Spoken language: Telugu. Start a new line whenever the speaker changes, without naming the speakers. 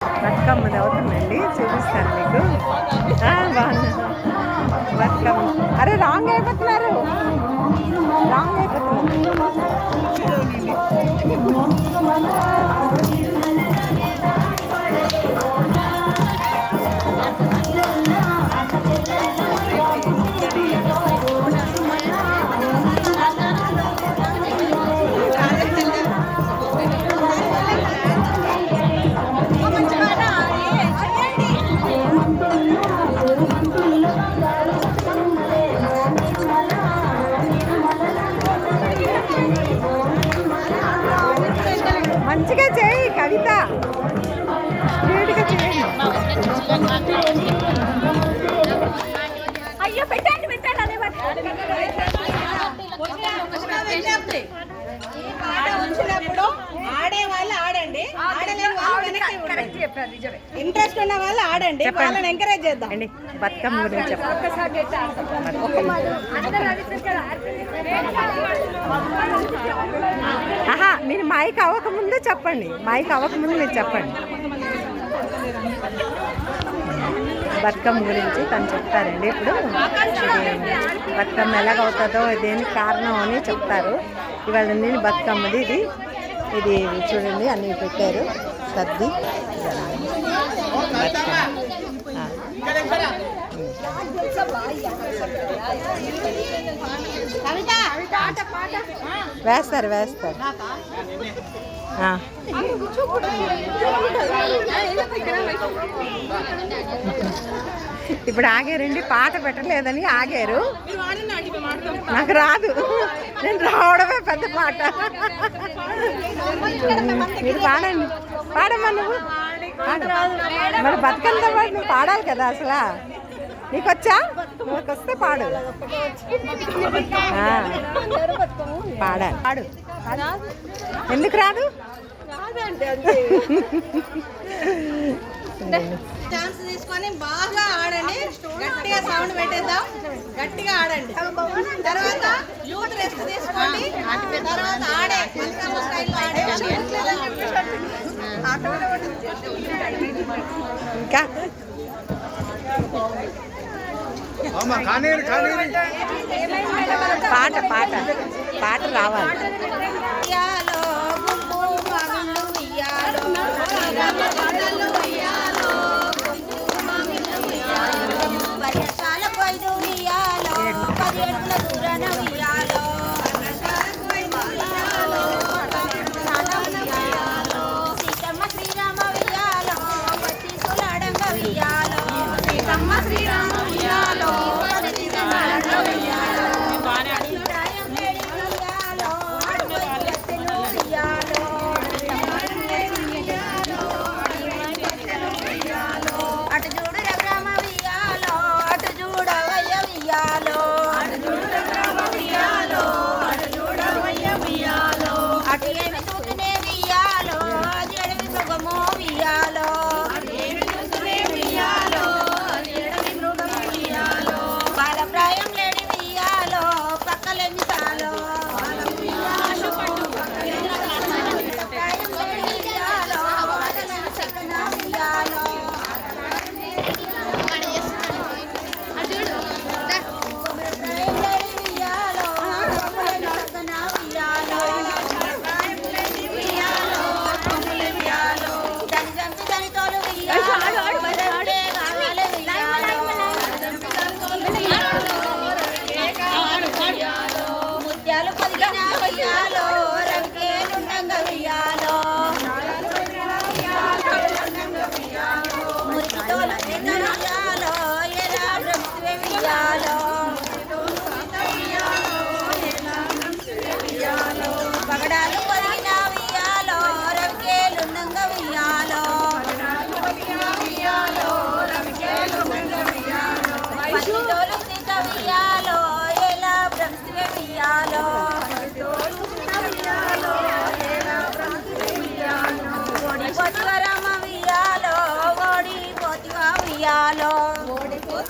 బతుకమ్మది అవుతుందండి, చూపిస్తాను మీకు. బాగుంది బతుకమ్మ. అరే రాంగ్ అయిపోతున్నారు, రాంగ్ అయిపోతున్నారు. మంచిగా చేయి కవిత, స్పీడ్గా చేయండి.
అయ్యో పెట్టండి పెట్టండి అదే వచ్చినప్పుడు ఆడే వాళ్ళు ఆడండి, ఆడలేని వాళ్ళు వెనక్కి ఇంట్రెస్ట్ ఉన్న వాళ్ళు ఆడండి, వాళ్ళని ఎంకరేజ్ చేద్దాం.
బతుకమ్మ గురించి చెప్పండి. ఆహా, మీరు మైక్ అవ్వకముందే చెప్పండి, మైక్ అవ్వకముందు మీరు చెప్పండి. బతుకమ్మ గురించి తను చెప్తారండి. ఇప్పుడు బతుకమ్మ ఎలాగవుతుందో దేనికి కారణం అని చెప్తారు. ఇవాళ నేను బతుకమ్మది ఇది ఇది చూడండి, అన్నీ పెట్టారు సర్ది. వేస్తారు వేస్తారు. ఇప్పుడు ఆగారండి, పాట పెట్టలేదని ఆగారు. నాకు రాదు, నేను రావడమే పెద్ద పాట. మీరు పాడండి, పాడమ్మా నువ్వు. మరి బతుకంతా పాడు, నువ్వు పాడాలి కదా అసలు. నీకు వచ్చా? నువ్వు వస్తే పాడు, పాడాలి, పాడు. ఎందుకు రాదు?
ఛాన్స్ తీసుకొని బాగా ఆడండి, గట్టిగా సౌండ్ పెట్టేద్దాం, గట్టిగా ఆడండి. తర్వాత యూత్ రెస్ట్ తీసుకోండి, తర్వాత ఆడే స్టైల్లో ఆడే.
ఇంకా పాట పాట పాట రావాలి.